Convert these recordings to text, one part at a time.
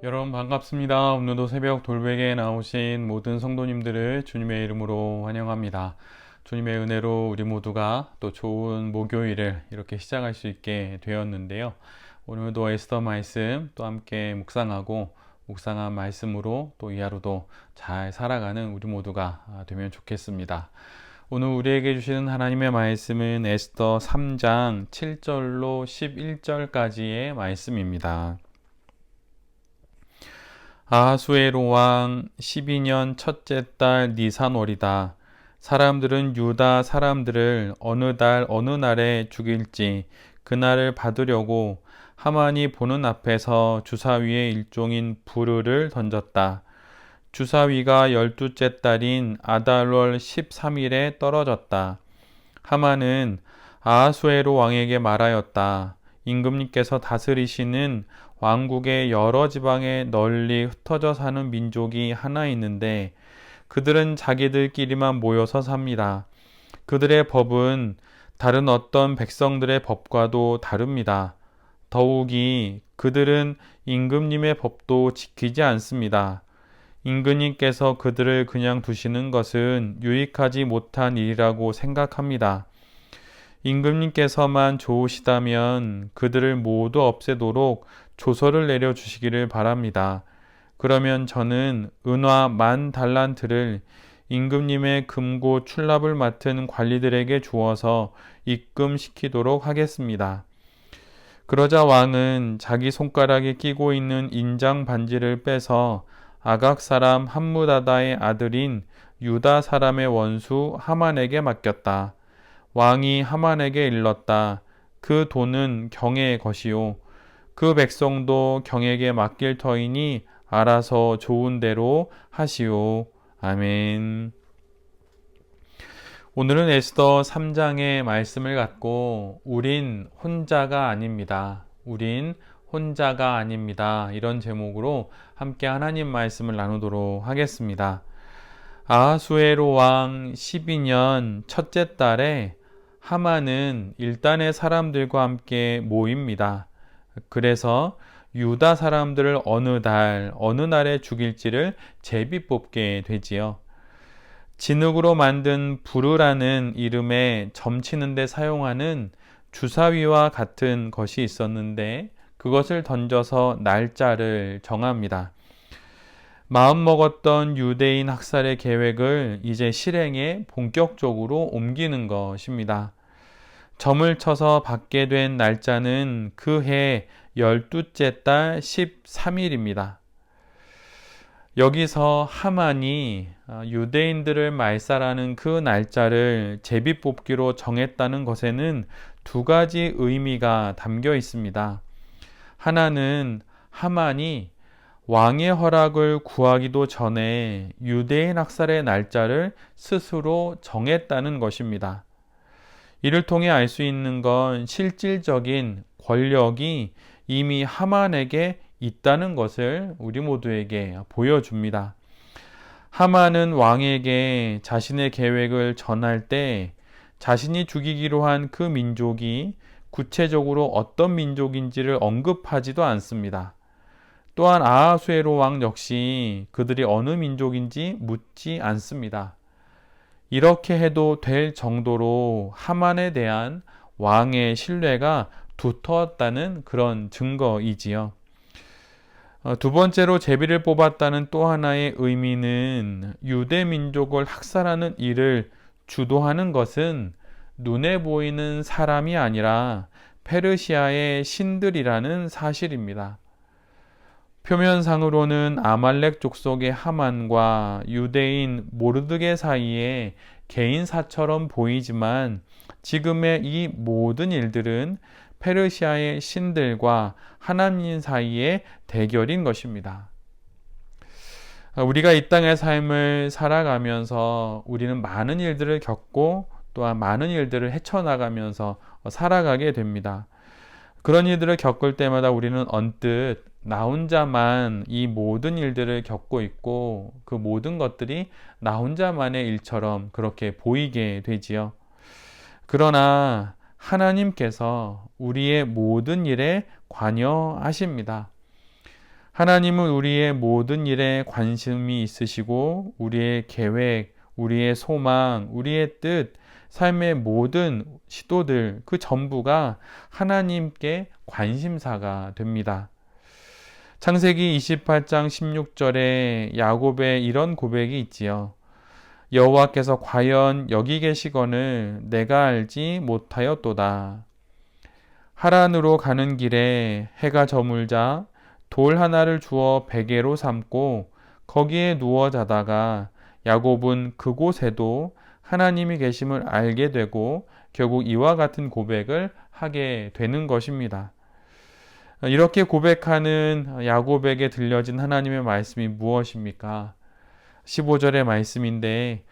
여러분 반갑습니다. 오늘도 새벽 돌베개에 나오신 모든 성도님들을 주님의 이름으로 환영합니다. 주님의 은혜로 우리 모두가 또 좋은 목요일을 이렇게 시작할 수 있게 되었는데요. 오늘도 에스더 말씀 또 함께 묵상하고 묵상한 말씀으로 또 이 하루도 잘 살아가는 우리 모두가 되면 좋겠습니다. 오늘 우리에게 주시는 하나님의 말씀은 에스더 3장 7절로 11절까지의 말씀입니다. 아하수에로 왕 12년 첫째 달 니산월이다. 사람들은 유다 사람들을 어느 달 어느 날에 죽일지 그날을 받으려고 하만이 보는 앞에서 주사위에 일종인 부르를 던졌다. 주사위가 12째 달인 아달월 13일에 떨어졌다. 하만은 아하수에로 왕에게 말하였다. 임금님께서 다스리시는 왕국의 여러 지방에 널리 흩어져 사는 민족이 하나 있는데 그들은 자기들끼리만 모여서 삽니다. 그들의 법은 다른 어떤 백성들의 법과도 다릅니다. 더욱이 그들은 임금님의 법도 지키지 않습니다. 임금님께서 그들을 그냥 두시는 것은 유익하지 못한 일이라고 생각합니다. 임금님께서만 좋으시다면 그들을 모두 없애도록 조서를 내려주시기를 바랍니다. 그러면 저는 은화 10,000달란트를 임금님의 금고 출납을 맡은 관리들에게 주어서 입금시키도록 하겠습니다. 그러자 왕은 자기 손가락에 끼고 있는 인장 반지를 빼서 아각 사람 함무다다의 아들인 유다 사람의 원수 하만에게 맡겼다. 왕이 하만에게 일렀다. 그 돈은 경의 것이요 그 백성도 경에게 맡길 터이니 알아서 좋은 대로 하시오. 아멘. 오늘은 에스더 3장의 말씀을 갖고 우린 혼자가 아닙니다. 우린 혼자가 아닙니다. 이런 제목으로 함께 하나님 말씀을 나누도록 하겠습니다. 아하수에로 왕 12년 첫째 달에 하만은 일단의 사람들과 함께 모입니다. 그래서 유다 사람들을 어느 달, 어느 날에 죽일지를 제비 뽑게 되지요. 진흙으로 만든 부르라는 이름에 점치는 데 사용하는 주사위와 같은 것이 있었는데 그것을 던져서 날짜를 정합니다. 마음먹었던 유대인 학살의 계획을 이제 실행에 본격적으로 옮기는 것입니다. 점을 쳐서 받게 된 날짜는 그해 12째 달 13일입니다. 여기서 하만이 유대인들을 말살하는 그 날짜를 제비뽑기로 정했다는 것에는 두 가지 의미가 담겨 있습니다. 하나는 하만이 왕의 허락을 구하기도 전에 유대인 학살의 날짜를 스스로 정했다는 것입니다. 이를 통해 알 수 있는 건 실질적인 권력이 이미 하만에게 있다는 것을 우리 모두에게 보여줍니다. 하만은 왕에게 자신의 계획을 전할 때 자신이 죽이기로 한 그 민족이 구체적으로 어떤 민족인지를 언급하지도 않습니다. 또한 아하수에로 왕 역시 그들이 어느 민족인지 묻지 않습니다. 이렇게 해도 될 정도로 하만에 대한 왕의 신뢰가 두터웠다는 그런 증거이지요. 두 번째로 제비를 뽑았다는 또 하나의 의미는 유대 민족을 학살하는 일을 주도하는 것은 눈에 보이는 사람이 아니라 페르시아의 신들이라는 사실입니다. 표면상으로는 아말렉 족속의 하만과 유대인 모르드게 사이에 개인사처럼 보이지만 지금의 이 모든 일들은 페르시아의 신들과 하나님 사이의 대결인 것입니다. 우리가 이 땅의 삶을 살아가면서 우리는 많은 일들을 겪고 또한 많은 일들을 헤쳐나가면서 살아가게 됩니다. 그런 일들을 겪을 때마다 우리는 언뜻 나 혼자만 이 모든 일들을 겪고 있고 그 모든 것들이 나 혼자만의 일처럼 그렇게 보이게 되지요. 그러나 하나님께서 우리의 모든 일에 관여하십니다. 하나님은 우리의 모든 일에 관심이 있으시고 우리의 계획, 우리의 소망, 우리의 뜻, 삶의 모든 시도들 그 전부가 하나님께 관심사가 됩니다. 창세기 28장 16절에 야곱의 이런 고백이 있지요. 여호와께서 과연 여기 계시거늘 내가 알지 못하였도다. 하란으로 가는 길에 해가 저물자 돌 하나를 주어 베개로 삼고 거기에 누워 자다가 야곱은 그곳에도 하나님이 계심을 알게 되고 결국 이와 같은 고백을 하게 되는 것입니다. 이렇게 고백하는 야곱에게 들려진 하나님의 말씀이 무엇입니까? 15절의 말씀인데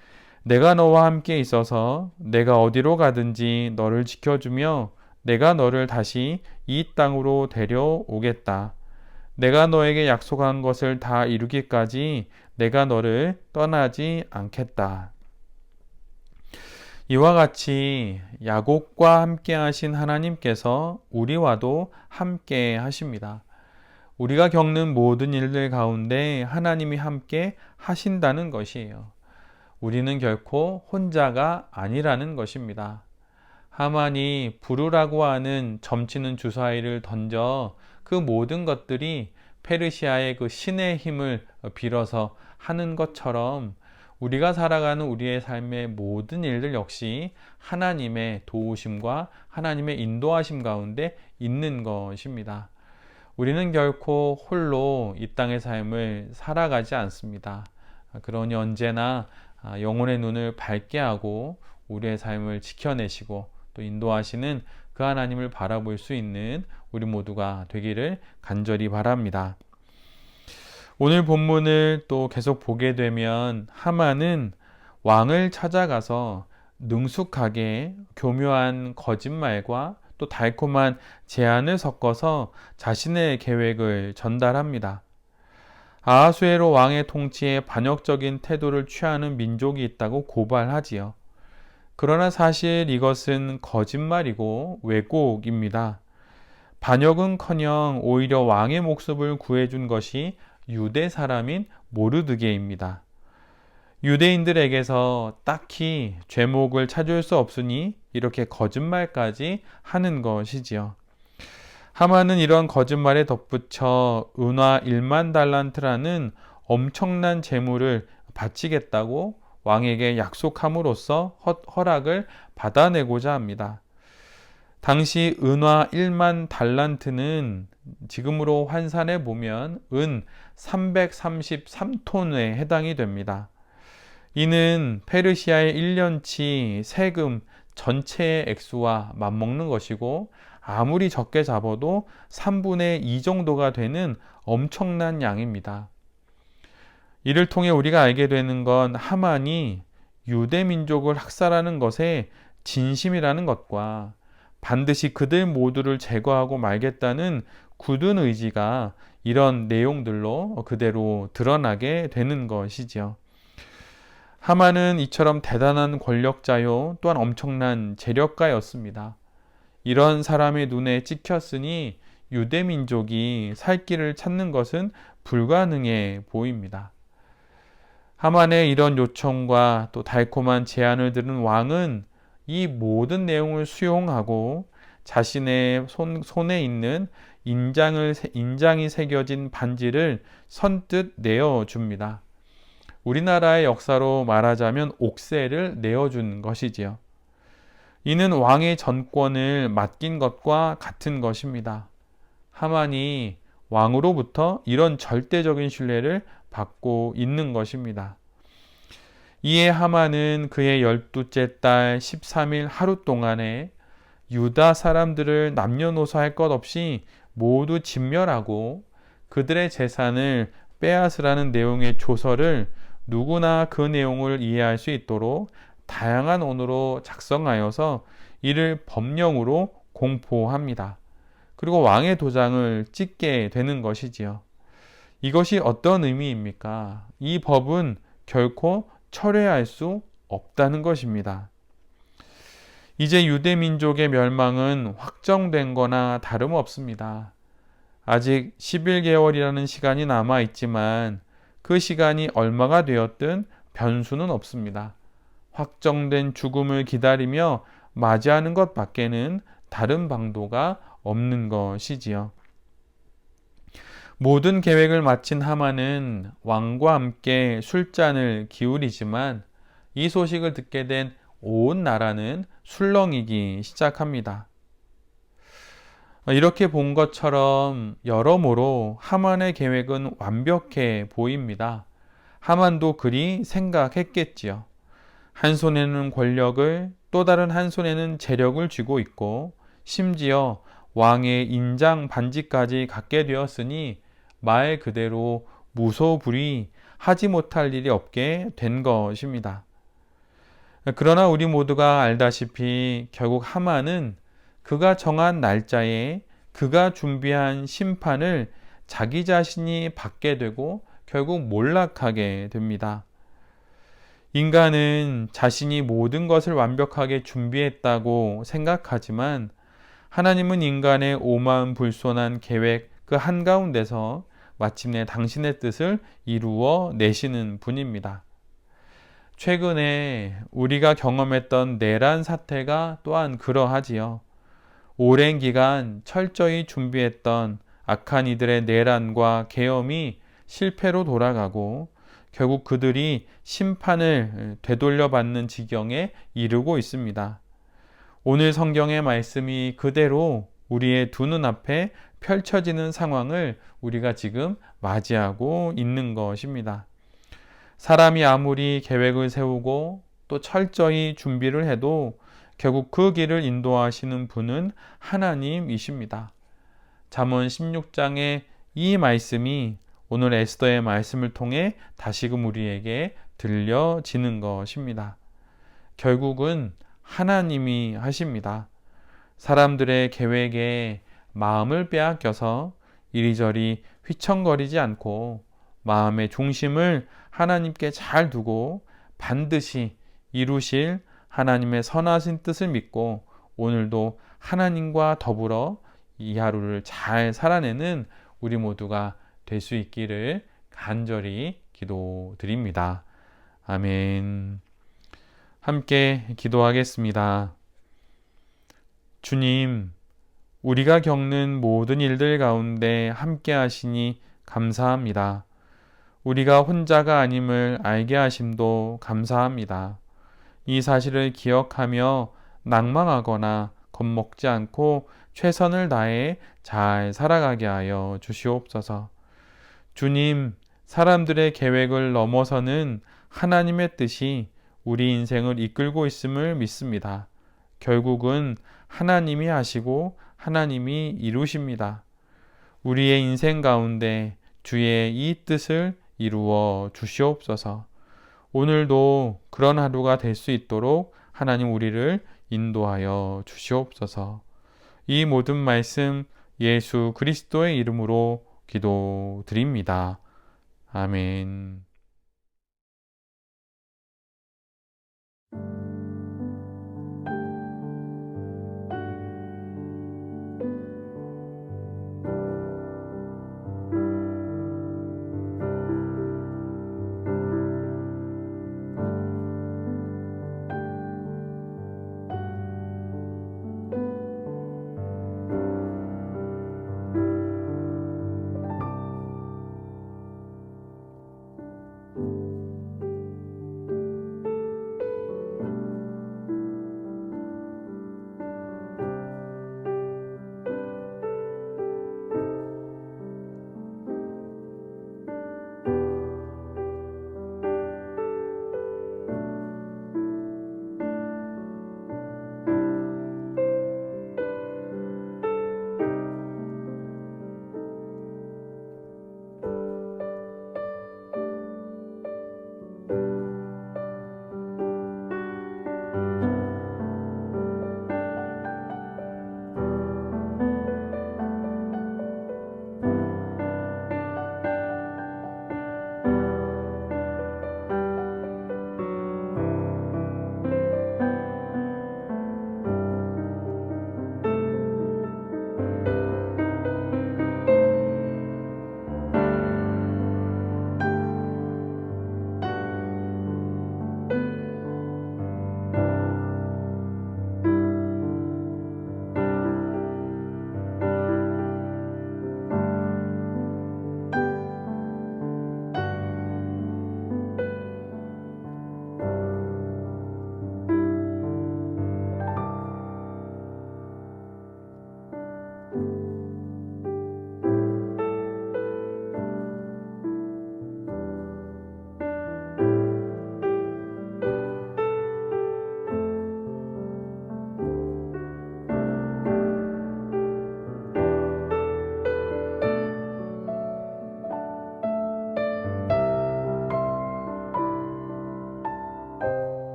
내가 너와 함께 있어서 내가 어디로 가든지 너를 지켜주며 내가 너를 다시 이 땅으로 데려오겠다. 내가 너에게 약속한 것을 다 이루기까지 내가 너를 떠나지 않겠다. 이와 같이 야곱과 함께 하신 하나님께서 우리와도 함께 하십니다. 우리가 겪는 모든 일들 가운데 하나님이 함께 하신다는 것이에요. 우리는 결코 혼자가 아니라는 것입니다. 하만이 부르라고 하는 점치는 주사위를 던져 그 모든 것들이 페르시아의 그 신의 힘을 빌어서 하는 것처럼 우리가 살아가는 우리의 삶의 모든 일들 역시 하나님의 도우심과 하나님의 인도하심 가운데 있는 것입니다. 우리는 결코 홀로 이 땅의 삶을 살아가지 않습니다. 그러니 언제나 영혼의 눈을 밝게 하고 우리의 삶을 지켜내시고 또 인도하시는 그 하나님을 바라볼 수 있는 우리 모두가 되기를 간절히 바랍니다. 오늘 본문을 또 계속 보게 되면 하만은 왕을 찾아가서 능숙하게 교묘한 거짓말과 또 달콤한 제안을 섞어서 자신의 계획을 전달합니다. 아하수에로 왕의 통치에 반역적인 태도를 취하는 민족이 있다고 고발하지요. 그러나 사실 이것은 거짓말이고 왜곡입니다. 반역은커녕 오히려 왕의 목숨을 구해준 것이 유대 사람인 모르드게입니다. 유대인들에게서 딱히 죄목을 찾을 수 없으니 이렇게 거짓말까지 하는 것이지요. 하만은 이런 거짓말에 덧붙여 은화 1만 달란트라는 엄청난 재물을 바치겠다고 왕에게 약속함으로써 허락을 받아내고자 합니다. 당시 은화 1만 달란트는 지금으로 환산해 보면 은 333톤에 해당이 됩니다. 이는 페르시아의 1년치 세금 전체의 액수와 맞먹는 것이고 아무리 적게 잡아도 3분의 2 정도가 되는 엄청난 양입니다. 이를 통해 우리가 알게 되는 건 하만이 유대 민족을 학살하는 것에 진심이라는 것과 반드시 그들 모두를 제거하고 말겠다는 굳은 의지가 이런 내용들로 그대로 드러나게 되는 것이지요. 하만은 이처럼 대단한 권력자요 또한 엄청난 재력가였습니다. 이런 사람의 눈에 찍혔으니 유대 민족이 살 길을 찾는 것은 불가능해 보입니다. 하만의 이런 요청과 또 달콤한 제안을 들은 왕은 이 모든 내용을 수용하고 자신의 손에 있는 인장이 새겨진 반지를 선뜻 내어줍니다. 우리나라의 역사로 말하자면 옥새를 내어준 것이지요. 이는 왕의 전권을 맡긴 것과 같은 것입니다. 하만이 왕으로부터 이런 절대적인 신뢰를 받고 있는 것입니다. 이에 하만은 그의 12째 달 13일 하루 동안에 유다 사람들을 남녀노소 할 것 없이 모두 진멸하고 그들의 재산을 빼앗으라는 내용의 조서를 누구나 그 내용을 이해할 수 있도록 다양한 언어로 작성하여서 이를 법령으로 공포합니다. 그리고 왕의 도장을 찍게 되는 것이지요. 이것이 어떤 의미입니까? 이 법은 결코 철회할 수 없다는 것입니다. 이제 유대 민족의 멸망은 확정된 거나 다름없습니다. 아직 11개월이라는 시간이 남아 있지만 그 시간이 얼마가 되었든 변수는 없습니다. 확정된 죽음을 기다리며 맞이하는 것밖에는 다른 방도가 없는 것이지요. 모든 계획을 마친 하만은 왕과 함께 술잔을 기울이지만 이 소식을 듣게 된 온 나라는 술렁이기 시작합니다. 이렇게 본 것처럼 여러모로 하만의 계획은 완벽해 보입니다. 하만도 그리 생각했겠지요. 한 손에는 권력을, 또 다른 한 손에는 재력을 쥐고 있고 심지어 왕의 인장 반지까지 갖게 되었으니 말 그대로 무소불위 하지 못할 일이 없게 된 것입니다. 그러나 우리 모두가 알다시피 결국 하만은 그가 정한 날짜에 그가 준비한 심판을 자기 자신이 받게 되고 결국 몰락하게 됩니다. 인간은 자신이 모든 것을 완벽하게 준비했다고 생각하지만 하나님은 인간의 오만불손한 계획 그 한가운데서 마침내 당신의 뜻을 이루어 내시는 분입니다. 최근에 우리가 경험했던 내란 사태가 또한 그러하지요. 오랜 기간 철저히 준비했던 악한 이들의 내란과 계엄이 실패로 돌아가고 결국 그들이 심판을 되돌려받는 지경에 이르고 있습니다. 오늘 성경의 말씀이 그대로 우리의 두 눈앞에 펼쳐지는 상황을 우리가 지금 맞이하고 있는 것입니다. 사람이 아무리 계획을 세우고 또 철저히 준비를 해도 결국 그 길을 인도하시는 분은 하나님이십니다. 잠언 16장의 이 말씀이 오늘 에스더의 말씀을 통해 다시금 우리에게 들려지는 것입니다. 결국은 하나님이 하십니다. 사람들의 계획에 마음을 빼앗겨서 이리저리 휘청거리지 않고 마음의 중심을 하나님께 잘 두고 반드시 이루실 하나님의 선하신 뜻을 믿고 오늘도 하나님과 더불어 이 하루를 잘 살아내는 우리 모두가 될 수 있기를 간절히 기도드립니다. 아멘. 함께 기도하겠습니다. 주님, 우리가 겪는 모든 일들 가운데 함께 하시니 감사합니다. 우리가 혼자가 아님을 알게 하심도 감사합니다. 이 사실을 기억하며 낭망하거나 겁먹지 않고 최선을 다해 잘 살아가게 하여 주시옵소서. 주님, 사람들의 계획을 넘어서는 하나님의 뜻이 우리 인생을 이끌고 있음을 믿습니다. 결국은 하나님이 하시고 하나님이 이루십니다. 우리의 인생 가운데 주의 이 뜻을 이루어 주시옵소서. 오늘도 그런 하루가 될 수 있도록 하나님 우리를 인도하여 주시옵소서. 이 모든 말씀 예수 그리스도의 이름으로 기도드립니다. 아멘.